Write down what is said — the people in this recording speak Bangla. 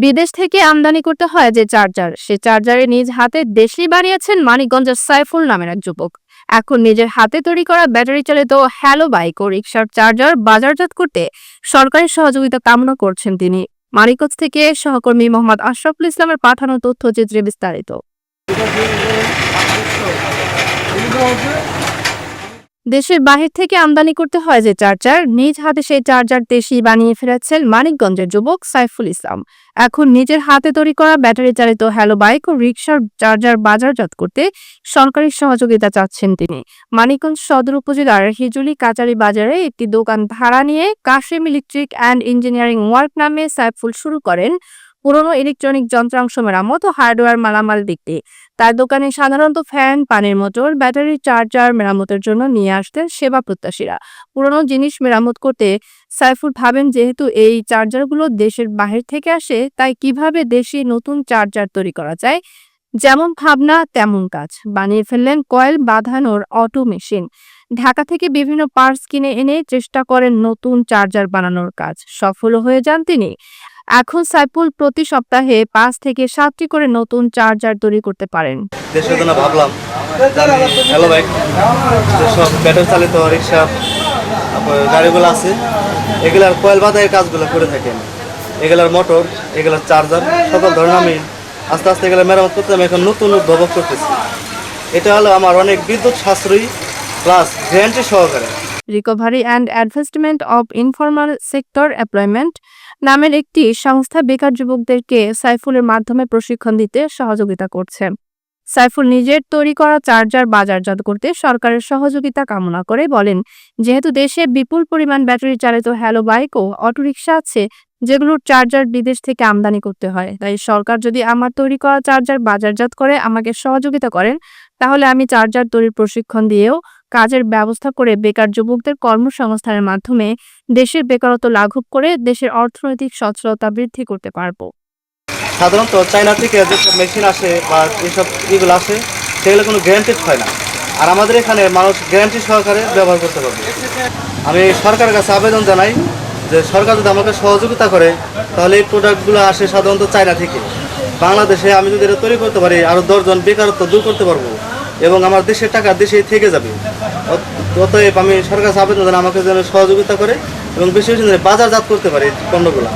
বিদেশ থেকে আমদানি করতে হয় যে চার্জার, সে চার্জারে নিজ হাতে দেশেই বানিয়েছেন মানিকগঞ্জের সাইফুল নামের এক যুবক। এখন নিজের হাতে তৈরি করা ব্যাটারি চালিত হ্যালো বাইক ও রিকশার চার্জার বাজারজাত করতে সরকারি সহযোগিতা কামনা করছেন তিনি। মানিকগঞ্জ থেকে সহকর্মী মোহাম্মদ আশরাফুল ইসলামের পাঠানো তথ্যচিত্রে বিস্তারিত। দেশের বাহির থেকে আমদানি করতে হয় যে চার্জার, নিজ হাতে সেই চার্জার দেশেই বানিয়ে ফেলেছেন মানিকগঞ্জের যুবক সাইফুল ইসলাম। এখন নিজের হাতে তৈরি করা ব্যাটারি চালিত হ্যালো বাইক ও রিকশার চার্জার বাজারজাত করতে সরকারি সহযোগিতা চাচ্ছেন তিনি। মানিকগঞ্জ সদর উপজেলার হিজুলি কাচারি বাজারে একটি দোকান ভাড়া নিয়ে Kashem electric and engineering work নামে সাইফুল শুরু করেন পুরনো ইলেকট্রনিক যন্ত্রাংশ মেরামত ও হার্ডওয়্যার মালামাল বিক্রি। তার দোকানে সাধারণত ফ্যান, পানির মোটর, ব্যাটারি চার্জার মেরামতের জন্য নিয়ে আসতেন সেবা প্রত্যাশীরা। পুরনো জিনিস মেরামত করতে সাইফুল ভাবেন, যেহেতু এই চার্জারগুলো দেশের বাহির থেকে আসে, তাই কিভাবে দেশে নতুন চার্জার তৈরি করা যায়। যেমন ভাবনা তেমন কাজ, বানিয়ে ফেললেন কয়েল বাঁধানোর অটো মেশিন। ঢাকা থেকে বিভিন্ন পার্টস কিনে এনে চেষ্টা করেন নতুন চার্জার বানানোর কাজ, সফল হয়ে যান তিনি। এখন সাইফুল প্রতি সপ্তাহে ৫ থেকে ৭টি করে নতুন চার্জার তৈরি করতে পারেন। দেশের জন্য ভাবলাম হ্যালো বাইক, যেসব ব্যাটারি চালিত রিক্সা গাড়িগুলো আছে, এগুলার কয়েল বাঁধাইয়ের কাজগুলো করে থাকেন। এগুলার মোটর, এগুলার চার্জার, সকল ধরনের আমি আস্তে আস্তে এগুলো মেরামত করতে আমি এখন নতুন উদ্ভাবক করতেছি। এটা হলো আমার অনেক বিদ্যুৎ সাশ্রয়ী প্লাস গ্যারান্টি সহকারে। Recovery and advancement of informal sector employment নামের একটি সংস্থা বেকার যুবকদেরকে সাইফুলের মাধ্যমে প্রশিক্ষণ দিতে সহযোগিতা করছে। সাইফুল নিজের তৈরি করা চার্জার বাজারজাত করতে সরকারের সহযোগিতা কামনা করে বলেন, যেহেতু দেশে বিপুল পরিমাণ ব্যাটারি চালিত হ্যালো বাইক ও অটোরিকশা আছে যেগুলোর চার্জার বিদেশ থেকে আমদানি করতে হয়, তাই সরকার যদি আমার তৈরি করা চার্জার বাজারজাত করে আমাকে সহযোগিতা করেন, তাহলে আমি চার্জার তৈরির প্রশিক্ষণ দিয়েও কাজের ব্যবস্থা করে বেকার যুবকদের কর্মসংস্থানের মাধ্যমে দেশের বেকারত্ব লাঘব করে দেশের অর্থনৈতিক সচ্ছলতা বৃদ্ধি করতে পারবো। সাধারণত চায়না থেকে যেসব মেশিন আসে বা যেসব এগুলো আসে, সেগুলো কোনো গ্যারান্টেড হয় না। আর আমাদের এখানে মানুষ গ্যারান্টি সহকারে ব্যবহার করতে পারবে। আমি সরকারের কাছে আবেদন জানাই যে সরকার যদি আমাকে সহযোগিতা করে, তাহলে এই প্রোডাক্টগুলো আসে সাধারণত চায়না থেকে। বাংলাদেশে আমি যদি এটা তৈরি করতে পারি, আরও 10 জন বেকারত্ব দূর করতে পারবো এবং আমার দেশের টাকা দেশেই থেকে যাবে। অতএব আমি সরকার কাছে আবেদন জানাই আমাকে যেন সহযোগিতা করে এবং বেশি বেশি বাজারজাত করতে পারি পণ্যগুলো।